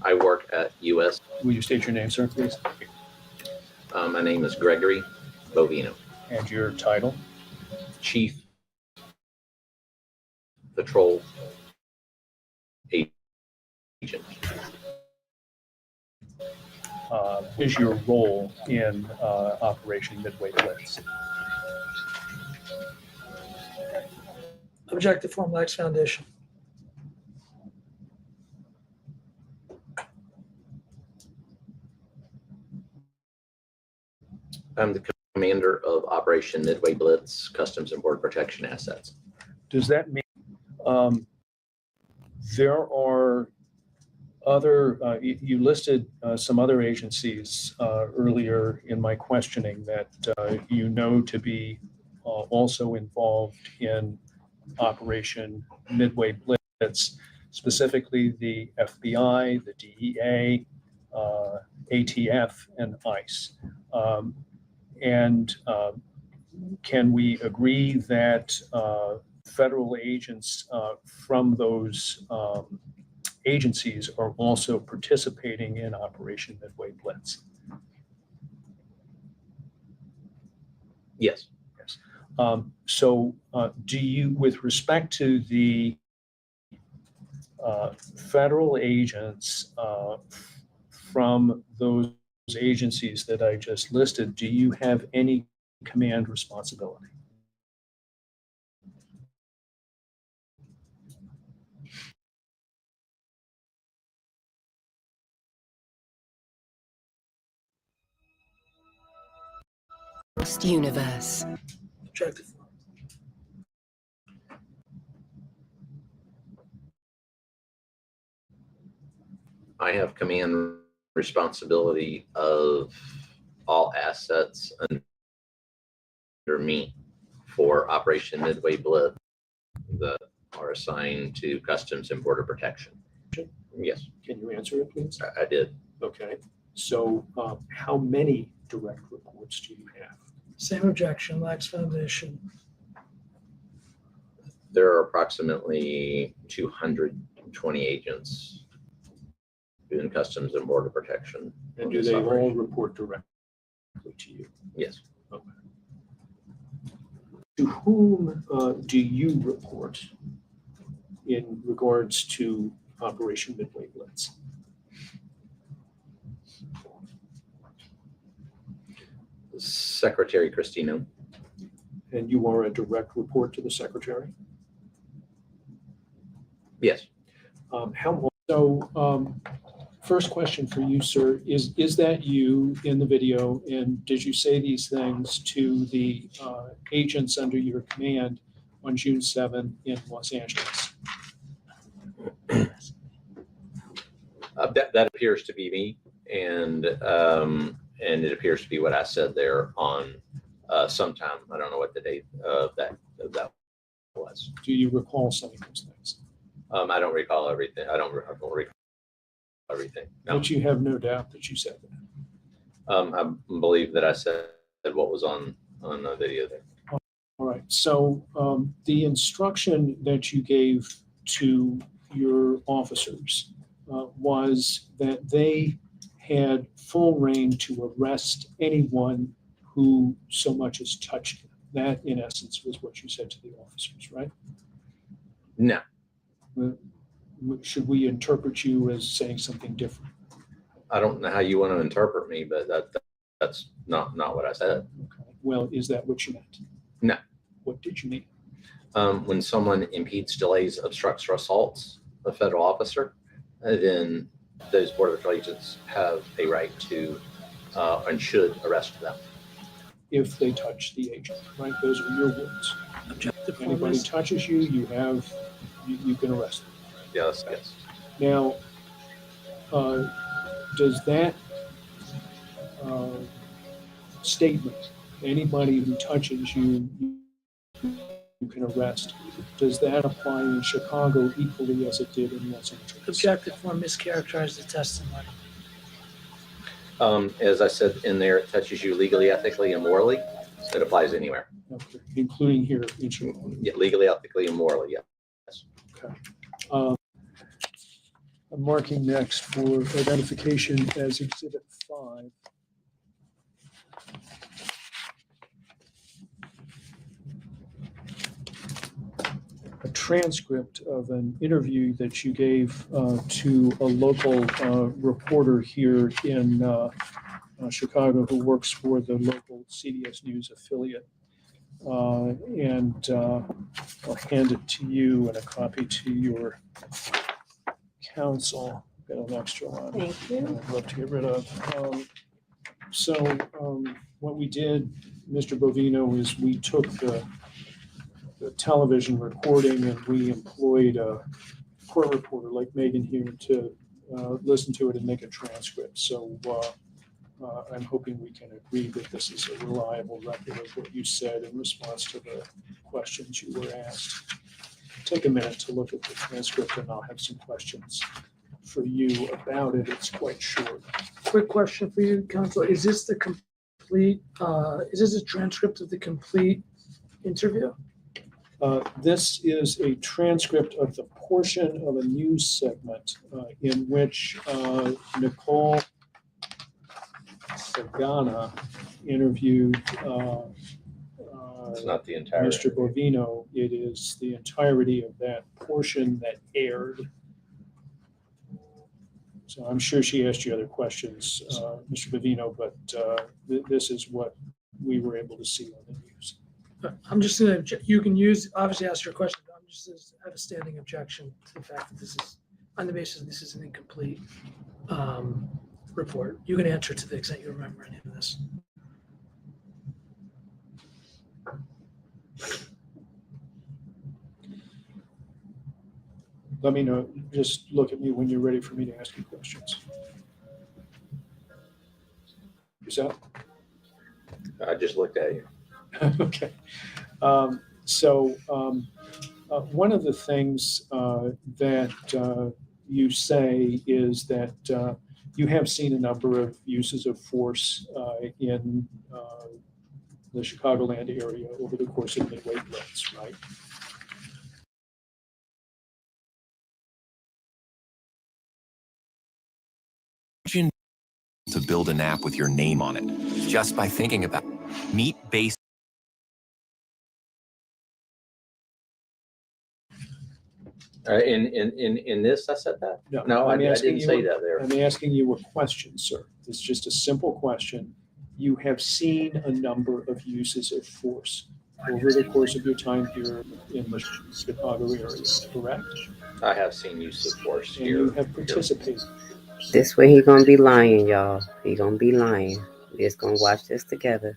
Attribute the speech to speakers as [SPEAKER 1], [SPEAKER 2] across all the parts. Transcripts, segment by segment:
[SPEAKER 1] I work at U.S.
[SPEAKER 2] Will you state your name, sir, please?
[SPEAKER 1] My name is Gregory Bovino.
[SPEAKER 2] And your title?
[SPEAKER 1] Chief Patrol Agent.
[SPEAKER 2] Is your role in Operation Midway Blitz?
[SPEAKER 3] Objective form, Lax Foundation.
[SPEAKER 1] I'm the commander of Operation Midway Blitz, Customs and Border Protection Assets.
[SPEAKER 2] Does that mean there are other, you listed some other agencies earlier in my questioning that you know to be also involved in Operation Midway Blitz, specifically the FBI, the DEA, ATF, and ICE. Can we agree that federal agents from those agencies are also participating in Operation Midway Blitz?
[SPEAKER 1] Yes.
[SPEAKER 2] Yes. So do you, with respect to the federal agents from those agencies that I just listed, do you have any command responsibility?
[SPEAKER 4] Universe.
[SPEAKER 3] Objective form.
[SPEAKER 1] I have command responsibility of all assets under me for Operation Midway Blitz that are assigned to Customs and Border Protection. Yes.
[SPEAKER 2] Can you answer it, please?
[SPEAKER 1] I did.
[SPEAKER 2] Okay. So how many direct reports do you have?
[SPEAKER 3] Same objection, Lax Foundation.
[SPEAKER 1] There are approximately 220 agents in Customs and Border Protection.
[SPEAKER 2] And do they all report directly to you?
[SPEAKER 1] Yes.
[SPEAKER 2] Okay. To whom do you report in regards to Operation Midway Blitz?
[SPEAKER 1] Secretary Christino.
[SPEAKER 2] And you are a direct report to the Secretary?
[SPEAKER 1] Yes.
[SPEAKER 2] First question for you, sir, is that you in the video, and did you say these things to the agents under your command on June 7 in Los Angeles?
[SPEAKER 1] That appears to be me, and it appears to be what I said there on sometime. I don't know what the date of that was.
[SPEAKER 2] Do you recall saying those things?
[SPEAKER 1] I don't recall everything. I don't recall everything. No.
[SPEAKER 2] But you have no doubt that you said that.
[SPEAKER 1] I believe that I said what was on the video there.
[SPEAKER 2] All right. So the instruction that you gave to your officers was that they had full reign to arrest anyone who so much as touched them. That, in essence, was what you said to the officers, right?
[SPEAKER 1] No.
[SPEAKER 2] Should we interpret you as saying something different?
[SPEAKER 1] I don't know how you want to interpret me, but that's not what I said.
[SPEAKER 2] Okay. Well, is that what you meant?
[SPEAKER 1] No.
[SPEAKER 2] What did you mean?
[SPEAKER 1] When someone impedes, delays, obstructs, or assaults a federal officer, then those Border Patrol agents have a right to and should arrest them.
[SPEAKER 2] If they touch the agent, right? Those are your words.
[SPEAKER 3] Objective
[SPEAKER 2] If anybody touches you, you can arrest them.
[SPEAKER 1] Yes, yes.
[SPEAKER 2] Now, does that statement, anybody who touches you, you can arrest, does that apply in Chicago equally as it did in Los Angeles?
[SPEAKER 3] Objective form mischaracterized the testimony.
[SPEAKER 1] As I said in there, it touches you legally, ethically, and morally. It applies anywhere.
[SPEAKER 2] Okay. Including here in Chicago?
[SPEAKER 1] Yeah, legally, ethically, and morally, yes.
[SPEAKER 2] Okay. I'm marking next for identification as Exhibit 5. A transcript of an interview that you gave to a local reporter here in Chicago who works for the local CBS News affiliate. And I'll hand it to you and a copy to your counsel. Got an extra one.
[SPEAKER 4] Thank you.
[SPEAKER 2] I'd love to get rid of. So what we did, Mr. Bovino, is we took the television recording and we employed a court reporter like Megan here to listen to it and make a transcript. So I'm hoping we can agree that this is a reliable record of what you said in response to the questions you were asked. Take a minute to look at the transcript and I'll have some questions for you about it. It's quite short.
[SPEAKER 3] Quick question for you, counsel. Is this the complete, is this a transcript of the complete interview?
[SPEAKER 2] This is a transcript of the portion of a news segment in which Nicole Sagana interviewed
[SPEAKER 1] It's not the entire.
[SPEAKER 2] Mr. Bovino. It is the entirety of that portion that aired. So I'm sure she asked you other questions, Mr. Bovino, but this is what we were able to see on the news.
[SPEAKER 3] I'm just gonna, you can use, obviously ask your question, but I'm just have a standing objection to the fact that this is, on the basis that this is an incomplete report. You can answer to the extent you remember any of this.
[SPEAKER 2] Let me know, just look at me when you're ready for me to ask you questions. Is that?
[SPEAKER 1] I just looked at you.
[SPEAKER 2] Okay. One of the things that you say is that you have seen a number of uses of force in the Chicagoland area over the course of midway blitz, right?
[SPEAKER 5] To build an app with your name on it just by thinking about meat based.
[SPEAKER 1] In this, I said that? No, I
[SPEAKER 2] I'm asking
[SPEAKER 1] didn't say
[SPEAKER 2] you-
[SPEAKER 1] that there.
[SPEAKER 2] I'm asking you a question, sir. It's just a simple question. You have seen a number of uses of force over the course of your time here in the Chicago area, correct?
[SPEAKER 1] I have seen use of force
[SPEAKER 2] And
[SPEAKER 1] here.
[SPEAKER 2] you have participated.
[SPEAKER 4] This way he gonna be lying, y'all. He gonna be lying. We're just gonna watch this together.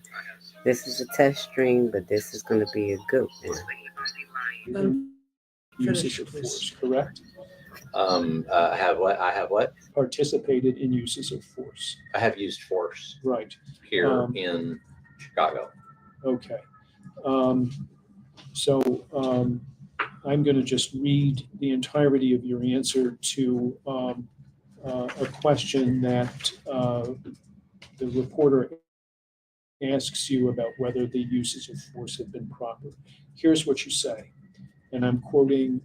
[SPEAKER 4] This is a test stream, but this is gonna be a good one.
[SPEAKER 2] Uses of force, correct?
[SPEAKER 1] I have what? I have what?
[SPEAKER 2] Participated in uses of force,
[SPEAKER 1] I have used force
[SPEAKER 2] right?
[SPEAKER 1] here in Chicago.
[SPEAKER 2] Okay. I'm going to just read the entirety of your answer to a question that the reporter asks you about whether the uses of force have been proper. Here's what you say, and I'm quoting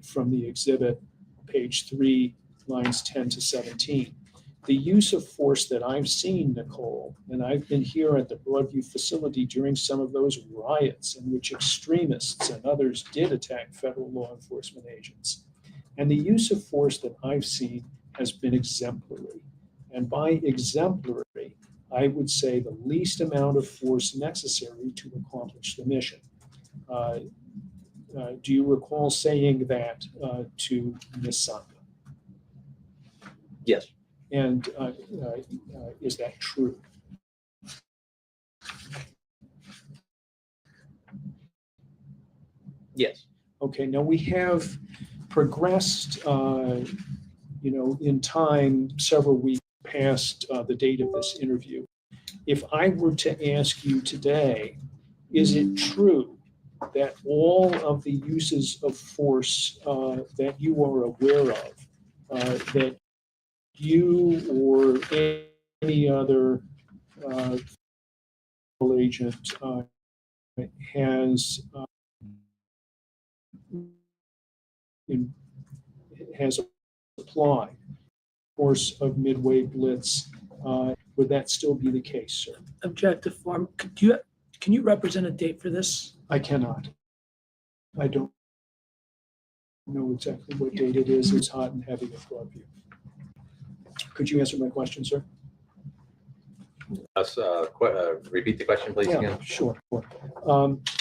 [SPEAKER 2] from the exhibit, page 3, lines 10 to 17. The use of force that I've seen, Nicole, and I've been here at the Broadview facility during some of those riots in which extremists and others did attack federal law enforcement agents. And the use of force that I've seen has been exemplary. And by exemplary, I would say the least amount of force necessary to accomplish the mission. Do you recall saying that to Ms. Saka?
[SPEAKER 1] Yes.
[SPEAKER 2] And is that true?
[SPEAKER 1] Yes.
[SPEAKER 2] Okay, now we have progressed, in time, several weeks past the date of this interview. If I were to ask you today, is it true that all of the uses of force that you are aware of, that you or any other agent has applied course of Midway Blitz, would that still be the case, sir?
[SPEAKER 3] Objective form. Can you represent a date for this?
[SPEAKER 2] I cannot. I don't know exactly what date it is. It's hot and heavy at Broadview. Could you answer my question, sir?
[SPEAKER 1] Repeat the question, please,
[SPEAKER 2] Yeah,
[SPEAKER 1] again.
[SPEAKER 2] sure.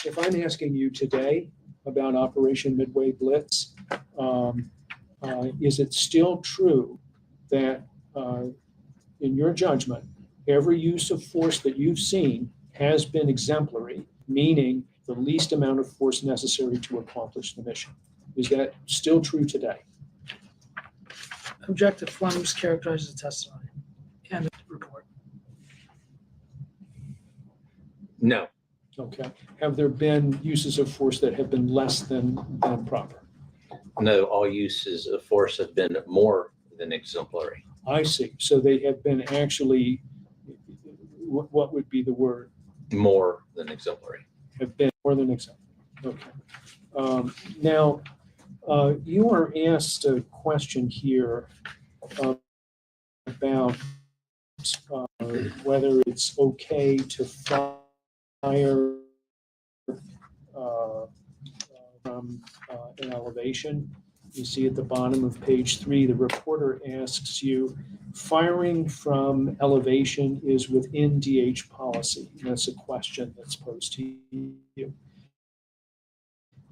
[SPEAKER 2] If I'm asking you today about Operation Midway Blitz, is it still true that, in your judgment, every use of force that you've seen has been exemplary, meaning the least amount of force necessary to accomplish the mission? Is that still true today?
[SPEAKER 3] Objective form mischaracterizes the testimony and the report.
[SPEAKER 1] No.
[SPEAKER 2] Okay. Have there been uses of force that have been less than proper?
[SPEAKER 1] No, all uses of force have been more than exemplary.
[SPEAKER 2] I see. So they have been actually, what would be the word?
[SPEAKER 1] More than exemplary.
[SPEAKER 2] Have been more than exemplary. Okay. Now, you were asked a question here about whether it's okay to fire from an elevation. You see at the bottom of page 3, the reporter asks you, firing from elevation is within DH policy. And that's a question that's posed to you.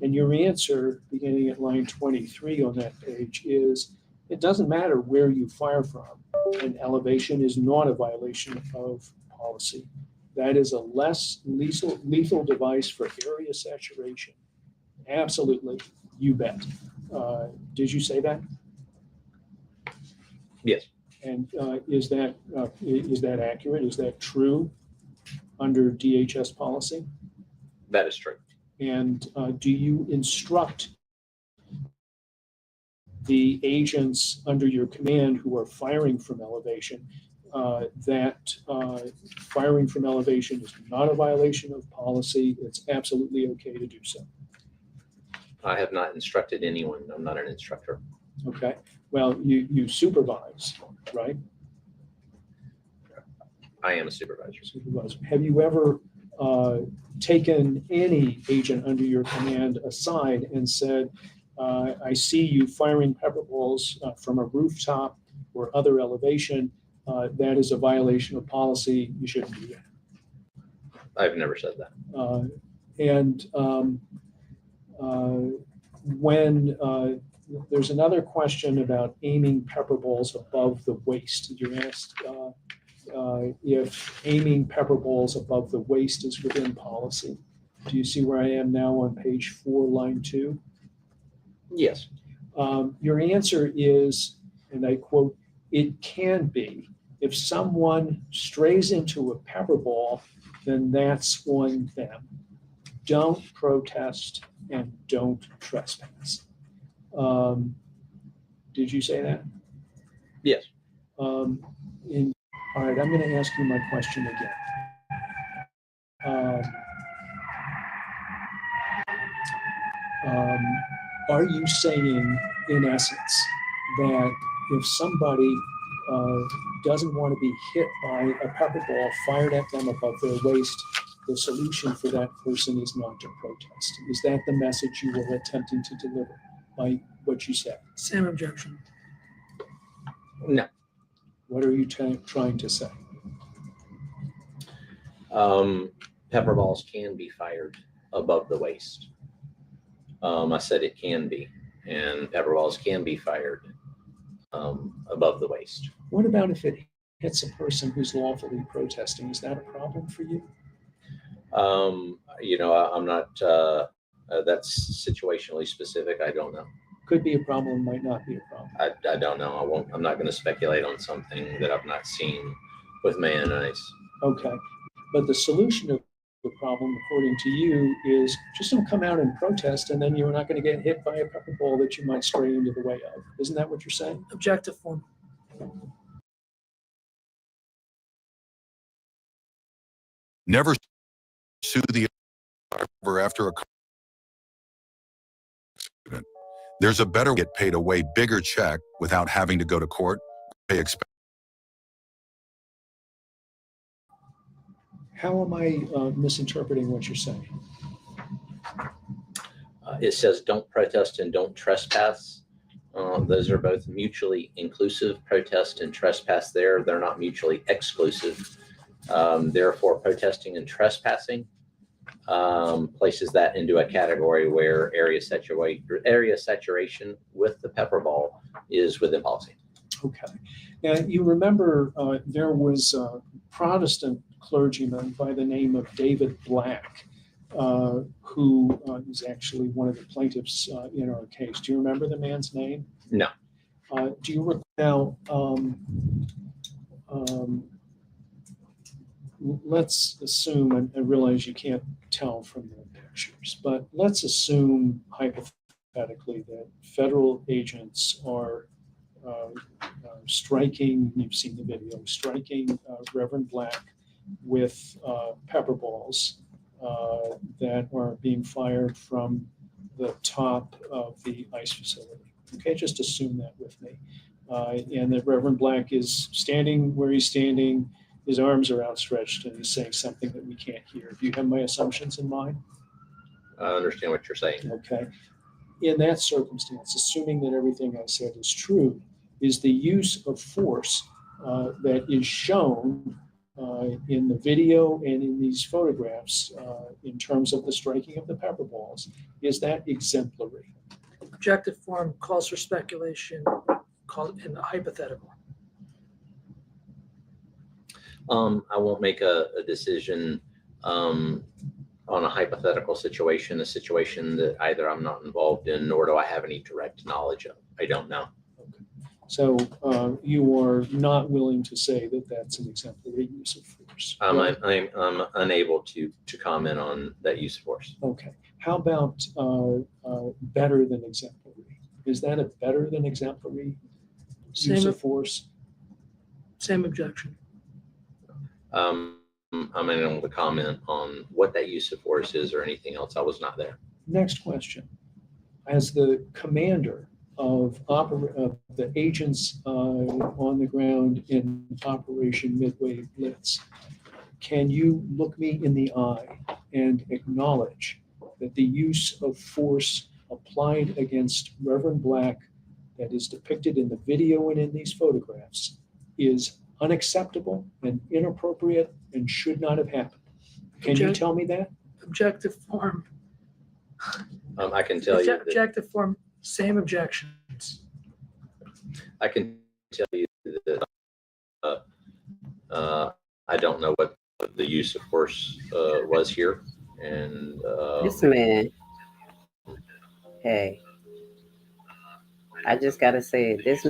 [SPEAKER 2] And your answer, beginning at line 23 on that page, is it doesn't matter where you fire from. An elevation is not a violation of policy. That is a less lethal device for area saturation. Absolutely, you bet. Did you say that?
[SPEAKER 1] Yes.
[SPEAKER 2] And is that accurate? Is that true under DHS policy?
[SPEAKER 1] That is true.
[SPEAKER 2] And do you instruct the agents under your command who are firing from elevation that firing from elevation is not a violation of policy? It's absolutely okay to do so.
[SPEAKER 1] I have not instructed anyone. I'm not an instructor.
[SPEAKER 2] Okay. Well, you supervise, right?
[SPEAKER 1] I am a supervisor.
[SPEAKER 2] Supervisor. Have you ever taken any agent under your command aside and said, I see you firing pepper balls from a rooftop or other elevation. That is a violation of policy. You shouldn't do that.
[SPEAKER 1] I've never said that.
[SPEAKER 2] When there's another question about aiming pepper balls above the waist. You're asked if aiming pepper balls above the waist is within policy. Do you see where I am now on page 4, line 2?
[SPEAKER 1] Yes.
[SPEAKER 2] Your answer is, and I quote, "It can be. If someone strays into a pepper ball, then that's on them. Don't protest and don't trespass." Did you say that?
[SPEAKER 1] Yes.
[SPEAKER 2] All right, I'm going to ask you my question again. Are you saying, in essence, that if somebody doesn't want to be hit by a pepper ball fired at them above their waist, the solution for that person is not to protest? Is that the message you were attempting to deliver by what you said?
[SPEAKER 3] Same objection.
[SPEAKER 1] No.
[SPEAKER 2] What are you trying to say?
[SPEAKER 1] Pepper balls can be fired above the waist. I said it can be, and pepper balls can be fired above the waist.
[SPEAKER 2] What about if it hits a person who's lawfully protesting? Is that a problem for you?
[SPEAKER 1] I'm not, that's situationally specific. I don't know.
[SPEAKER 2] Could be a problem, might not be a problem.
[SPEAKER 1] I don't know. I'm not going to speculate on something that I've not seen with my own eyes.
[SPEAKER 2] Okay. But the solution of the problem, according to you, is just don't come out and protest, and then you're not going to get hit by a pepper ball that you might stray into the way of. Isn't that what you're saying?
[SPEAKER 3] Objective form.
[SPEAKER 6] Never sue the driver after a car accident. There's a better way to get paid a way bigger check without having to go to court. Pay expense.
[SPEAKER 2] How am I misinterpreting what you're saying?
[SPEAKER 1] It says don't protest and don't trespass. Those are both mutually inclusive. Protest and trespass they're not mutually exclusive. Therefore, protesting and trespassing places that into a category where area saturation with the pepper ball is within policy.
[SPEAKER 2] Okay. Now, you remember there was a Protestant clergyman by the name of David Black, who is actually one of the plaintiffs in our case. Do you remember the man's name?
[SPEAKER 1] No.
[SPEAKER 2] Do you recall? Let's assume, and I realize you can't tell from the pictures, but let's assume hypothetically that federal agents are striking, you've seen the video, striking Reverend Black with pepper balls that are being fired from the top of the ICE facility. Okay, just assume that with me. And that Reverend Black is standing where he's standing, his arms are outstretched, and he's saying something that we can't hear. Do you have my assumptions in mind?
[SPEAKER 1] I understand what you're saying.
[SPEAKER 2] Okay. In that circumstance, assuming that everything I said is true, is the use of force that is shown in the video and in these photographs in terms of the striking of the pepper balls, is that exemplary?
[SPEAKER 3] Objective form calls for speculation, call it in a hypothetical.
[SPEAKER 1] I won't make a decision on a hypothetical situation, a situation that either I'm not involved in, nor do I have any direct knowledge of. I don't know.
[SPEAKER 2] Okay. So you are not willing to say that that's an exemplary use of force? Right?
[SPEAKER 1] I'm unable to comment on that use of force.
[SPEAKER 2] Okay. How about better than exemplary? Is that a better than exemplary use of force?
[SPEAKER 3] Same objection.
[SPEAKER 1] I'm unable to comment on what that use of force is or anything else. I was not there.
[SPEAKER 2] Next question. As the commander of the agents on the ground in Operation Midway Blitz, can you look me in the eye and acknowledge that the use of force applied against Reverend Black that is depicted in the video and in these photographs is unacceptable and inappropriate and should not have happened? Can you tell me that?
[SPEAKER 3] Objective form.
[SPEAKER 1] I can tell you that
[SPEAKER 3] Objective form, same objections.
[SPEAKER 1] I can tell you that I don't know what the use of force was here, and
[SPEAKER 4] This man, hey, I just gotta say it. This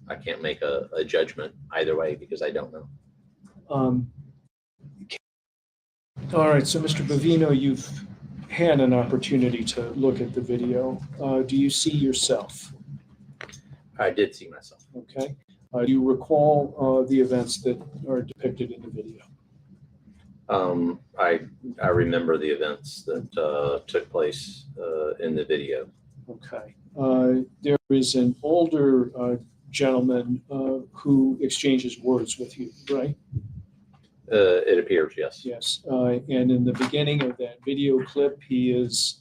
[SPEAKER 1] I can't make a judgment either way because I don't know.
[SPEAKER 2] All right, so Mr. Bovino, you've had an opportunity to look at the video. Do you see yourself?
[SPEAKER 1] I did see myself.
[SPEAKER 2] Okay. Do you recall the events that are depicted in the video?
[SPEAKER 1] I remember the events that took place in the video.
[SPEAKER 2] Okay. There is an older gentleman who exchanges words with you, right?
[SPEAKER 1] It appears, yes.
[SPEAKER 2] Yes. And in the beginning of that video clip, he is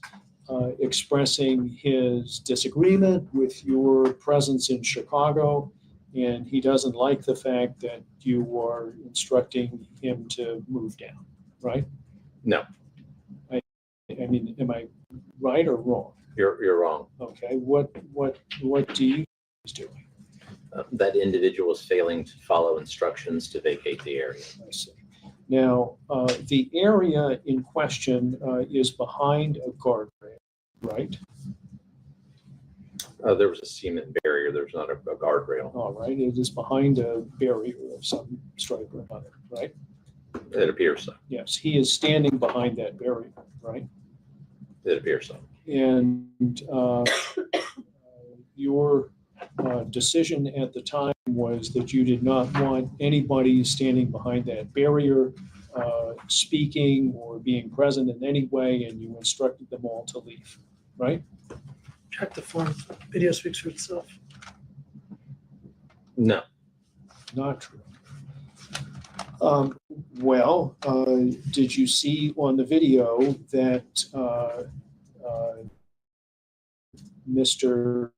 [SPEAKER 2] expressing his disagreement with your presence in Chicago and he doesn't like the fact that you are instructing him to move down, right?
[SPEAKER 1] No,
[SPEAKER 2] I mean, am I right or wrong?
[SPEAKER 1] you're wrong.
[SPEAKER 2] Okay, what do you is doing?
[SPEAKER 1] That individual is failing to follow instructions to vacate the area.
[SPEAKER 2] I see. Now, the area in question is behind a guardrail, right?
[SPEAKER 1] There was a cement barrier. There's not a guardrail.
[SPEAKER 2] All right, it is behind a barrier of some stripe or another, right?
[SPEAKER 1] It appears so.
[SPEAKER 2] Yes, he is standing behind that barrier, right?
[SPEAKER 1] It appears so.
[SPEAKER 2] And your decision at the time was that you did not want anybody standing behind that barrier speaking or being present in any way, and you instructed them all to leave, right?
[SPEAKER 3] Check the form. Video speaks for itself.
[SPEAKER 1] No.
[SPEAKER 2] Not true. Well, did you see on the video that Mr.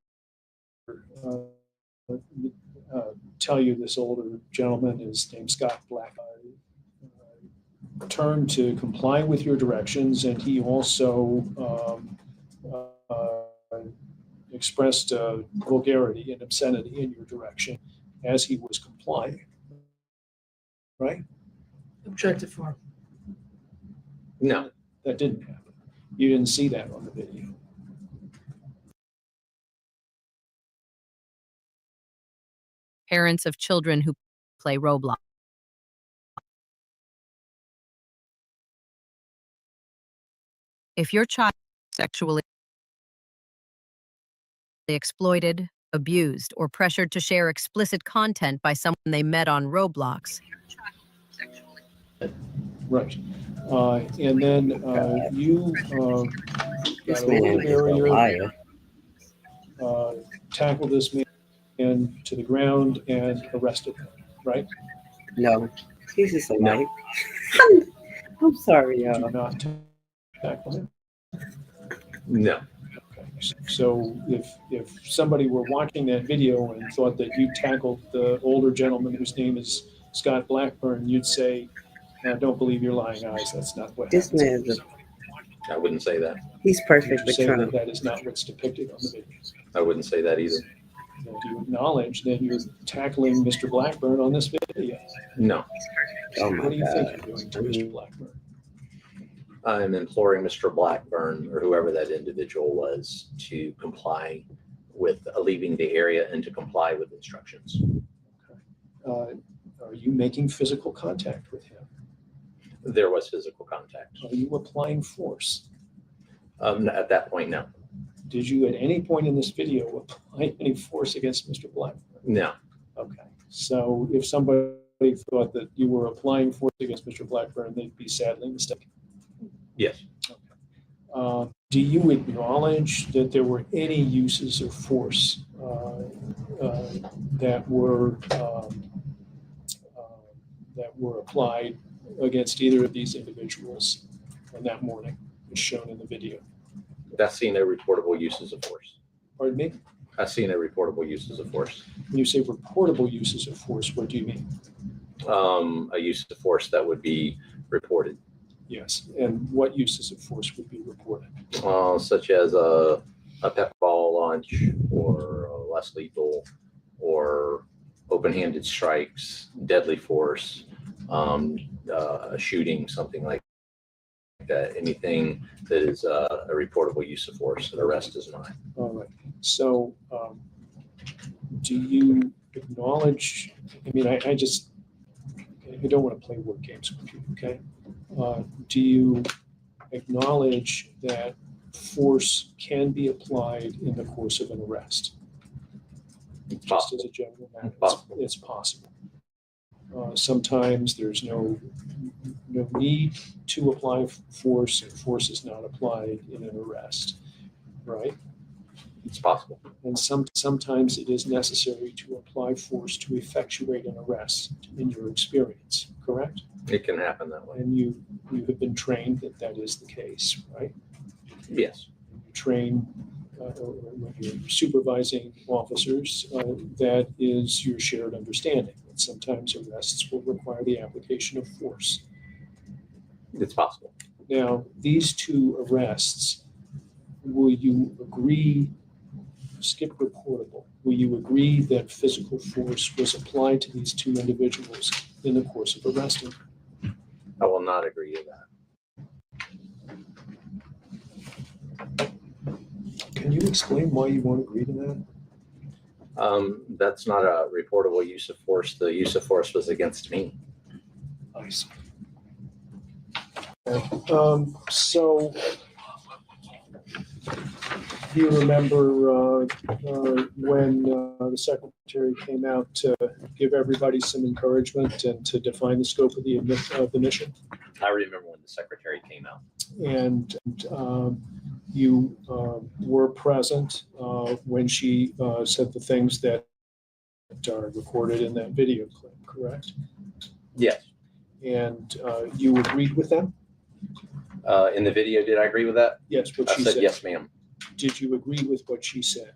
[SPEAKER 2] Tell you this older gentleman, his name's Scott Black, turned to comply with your directions, and he also expressed vulgarity and obscenity in your direction as he was complying, right?
[SPEAKER 3] Objective form.
[SPEAKER 1] No.
[SPEAKER 2] That didn't happen. You didn't see that on the video.
[SPEAKER 7] Parents of children who play Roblox. If your child is sexually exploited, abused, or pressured to share explicit content by someone they met on Roblox.
[SPEAKER 2] Right. And then you
[SPEAKER 4] This
[SPEAKER 2] got over
[SPEAKER 4] man
[SPEAKER 2] the
[SPEAKER 4] is a
[SPEAKER 2] barrier,
[SPEAKER 4] liar.
[SPEAKER 2] tackled this man to the ground and arrested him, right?
[SPEAKER 4] No, he's just a
[SPEAKER 1] No.
[SPEAKER 4] liar. I'm sorry,
[SPEAKER 2] Did
[SPEAKER 4] y'all.
[SPEAKER 2] you not tackle him?
[SPEAKER 1] No.
[SPEAKER 2] Okay. So if somebody were watching that video and thought that you tackled the older gentleman whose name is Scott Blackburn, you'd say, "I don't believe your lying eyes. That's not what
[SPEAKER 4] This
[SPEAKER 2] happens."
[SPEAKER 4] man's
[SPEAKER 1] I wouldn't say that.
[SPEAKER 4] He's
[SPEAKER 2] Would
[SPEAKER 4] perfect
[SPEAKER 2] you
[SPEAKER 4] with
[SPEAKER 2] say that
[SPEAKER 4] Trump.
[SPEAKER 2] that is not what's depicted on the video?
[SPEAKER 1] I wouldn't say that either.
[SPEAKER 2] Do you acknowledge that you're tackling Mr. Blackburn on this video?
[SPEAKER 1] No.
[SPEAKER 4] Oh
[SPEAKER 2] What
[SPEAKER 4] my
[SPEAKER 2] do you think
[SPEAKER 4] God.
[SPEAKER 2] you're doing to Mr. Blackburn?
[SPEAKER 1] I'm imploring Mr. Blackburn or whoever that individual was to comply with leaving the area and to comply with instructions.
[SPEAKER 2] Are you making physical contact with him?
[SPEAKER 1] There was physical contact.
[SPEAKER 2] Are you applying force?
[SPEAKER 1] At that point, no.
[SPEAKER 2] Did you at any point in this video apply any force against Mr. Blackburn?
[SPEAKER 1] No.
[SPEAKER 2] Okay. So if somebody thought that you were applying force against Mr. Blackburn, they'd be sadly mistaken.
[SPEAKER 1] Yes.
[SPEAKER 2] Do you acknowledge that there were any uses of force that were applied against either of these individuals on that morning, as shown in the video?
[SPEAKER 1] I see no reportable uses of force.
[SPEAKER 2] Pardon me?
[SPEAKER 1] I see no reportable uses of force.
[SPEAKER 2] When you say reportable uses of force, what do you mean?
[SPEAKER 1] A use of force that would be reported,
[SPEAKER 2] Yes. And what uses of force would be reported?
[SPEAKER 1] such as a pep ball launch or less lethal or open-handed strikes, deadly force, shooting, something like that. Anything that is a reportable use of force. An arrest is not.
[SPEAKER 2] All right. So do you acknowledge, I mean, I don't want to play word games with you, okay? Do you acknowledge that force can be applied in the course of an arrest? Just as a general matter, it's possible. Sometimes there's no need to apply force, and force is not applied in an arrest, right?
[SPEAKER 1] It's possible.
[SPEAKER 2] And sometimes it is necessary to apply force to effectuate an arrest in your experience, correct?
[SPEAKER 1] It can happen that way.
[SPEAKER 2] And you have been trained that that is the case, right?
[SPEAKER 1] Yes.
[SPEAKER 2] You train or when you're supervising officers, that is your shared understanding. And sometimes arrests will require the application of force.
[SPEAKER 1] It's possible.
[SPEAKER 2] Now, these two arrests, will you agree, skip reportable, will you agree that physical force was applied to these two individuals in the course of arresting?
[SPEAKER 1] I will not agree to that.
[SPEAKER 2] Can you explain why you won't agree to that?
[SPEAKER 1] That's not a reportable use of force. The use of force was against me.
[SPEAKER 2] I see. So, do you remember when the secretary came out to give everybody some encouragement and to define the scope of the mission?
[SPEAKER 1] I remember when the secretary came out.
[SPEAKER 2] And you were present when she said the things that are recorded in that video clip, correct?
[SPEAKER 1] Yes.
[SPEAKER 2] And you agreed with them?
[SPEAKER 1] In the video, did I agree with that?
[SPEAKER 2] Yes, what
[SPEAKER 1] I
[SPEAKER 2] she
[SPEAKER 1] said
[SPEAKER 2] said.
[SPEAKER 1] yes, ma'am.
[SPEAKER 2] Did you agree with what she said?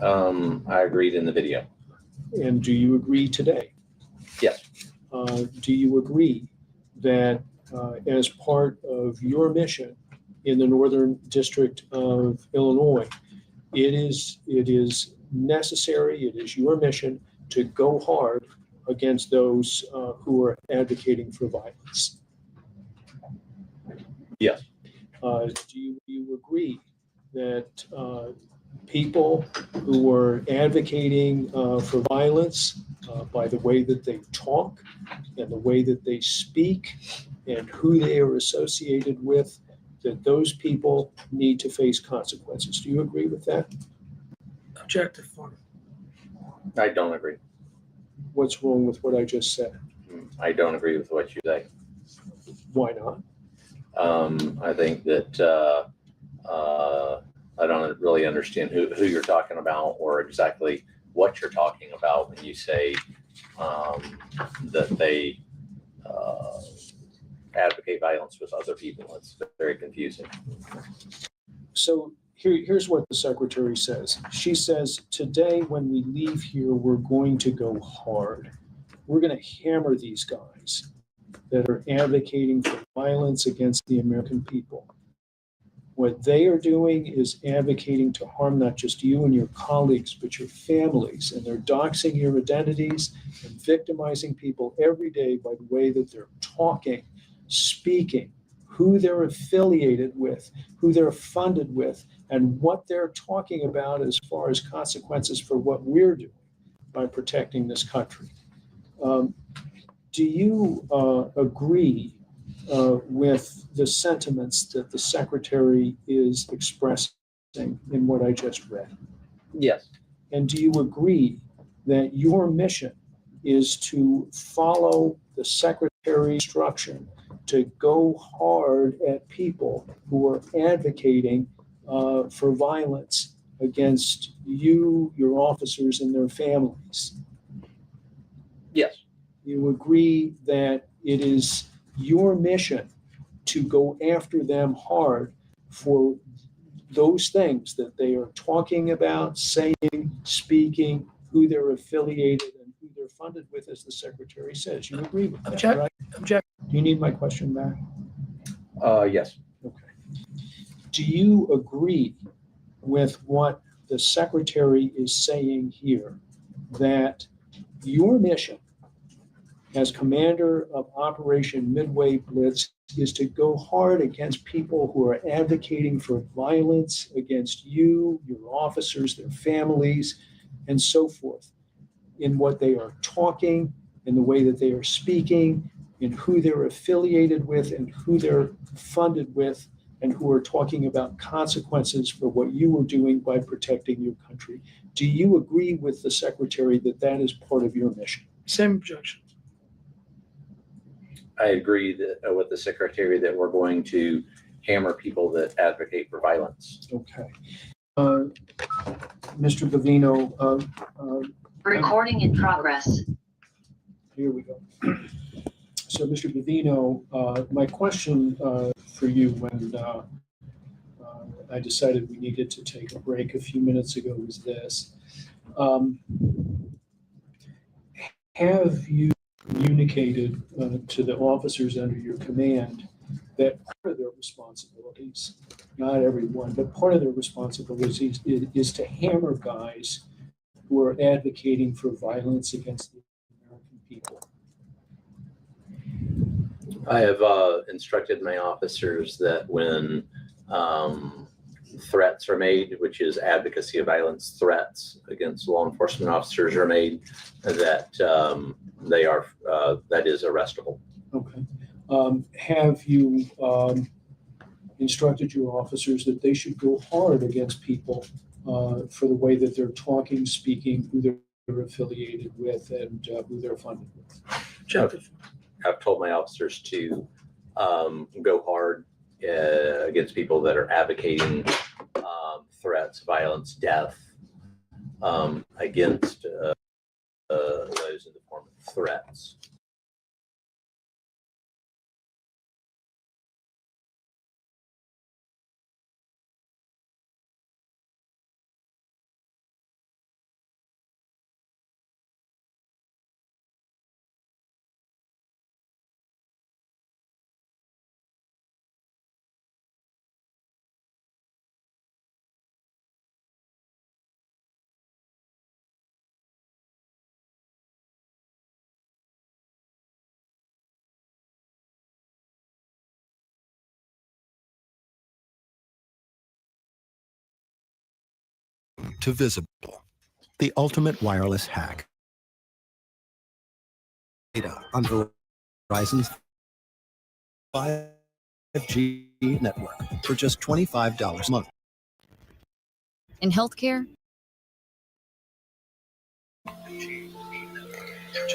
[SPEAKER 1] I agreed in the video.
[SPEAKER 2] And do you agree today?
[SPEAKER 1] Yes.
[SPEAKER 2] Do you agree that as part of your mission in the Northern District of Illinois, it is necessary, it is your mission to go hard against those who are advocating for violence?
[SPEAKER 1] Yes.
[SPEAKER 2] Do you agree that people who are advocating for violence by the way that they talk and the way that they speak and who they are associated with, that those people need to face consequences? Do you agree with that?
[SPEAKER 3] Objective form.
[SPEAKER 1] I don't agree.
[SPEAKER 2] What's wrong with what I just said?
[SPEAKER 1] I don't agree with what you say.
[SPEAKER 2] Why not?
[SPEAKER 1] I think that I don't really understand who you're talking about or exactly what you're talking about when you say that they advocate violence with other people. It's very confusing.
[SPEAKER 2] So here's what the secretary says. She says, today when we leave here, we're going to go hard. We're going to hammer these guys that are advocating for violence against the American people. What they are doing is advocating to harm not just you and your colleagues, but your families. And they're doxing your identities and victimizing people every day by the way that they're talking, speaking, who they're affiliated with, who they're funded with, and what they're talking about as far as consequences for what we're doing by protecting this country. Do you agree with the sentiments that the secretary is expressing in what I just read?
[SPEAKER 1] Yes.
[SPEAKER 2] And do you agree that your mission is to follow the secretary's instruction to go hard at people who are advocating for violence against you, your officers, and their families?
[SPEAKER 1] Yes.
[SPEAKER 2] You agree that it is your mission to go after them hard for those things that they are talking about, saying, speaking, who they're affiliated and who they're funded with, as the secretary says. You agree with that, right?
[SPEAKER 3] Object.
[SPEAKER 2] Do you need my question back?
[SPEAKER 1] Yes.
[SPEAKER 2] Okay. Do you agree with what the secretary is saying here, that your mission as commander of Operation Midway Blitz is to go hard against people who are advocating for violence against you, your officers, their families, and so forth, in what they are talking, in the way that they are speaking, in who they're affiliated with and who they're funded with, and who are talking about consequences for what you are doing by protecting your country? Do you agree with the secretary that that is part of your mission?
[SPEAKER 3] Same objection.
[SPEAKER 1] I agree that, with the secretary that we're going to hammer people that advocate for violence.
[SPEAKER 2] Okay. Mr. Bovino.
[SPEAKER 8] Recording in progress.
[SPEAKER 2] Here we go. So, Mr. Bovino, my question for you, when I decided we needed to take a break a few minutes ago was this. Have you communicated to the officers under your command that part of their responsibilities, not everyone, but part of their responsibilities is to hammer guys who are advocating for violence against the American people?
[SPEAKER 1] I have instructed my officers that when threats are made, which is advocacy of violence threats against law enforcement officers are made, that they are that is arrestable.
[SPEAKER 2] Okay. Have you instructed your officers that they should go hard against people for the way that they're talking, speaking, who they're affiliated with, and who they're funded with?
[SPEAKER 3] Objective.
[SPEAKER 1] I've told my officers to go hard against people that are advocating threats, violence, death against those in the form of threats.
[SPEAKER 9] To visible, the ultimate wireless hack. Data on Verizon's 5G network for just $25 a month.
[SPEAKER 10] In healthcare,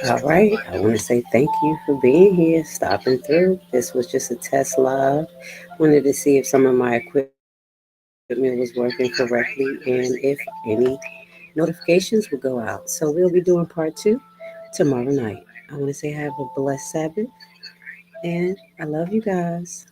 [SPEAKER 4] All right. I want to say thank you for being here, stopping through. This was just a test live. Wanted to see if some of my equipment was working correctly and if any notifications would go out. So we'll be doing part 2 tomorrow night. I want to say have a blessed Sabbath, and I love you guys.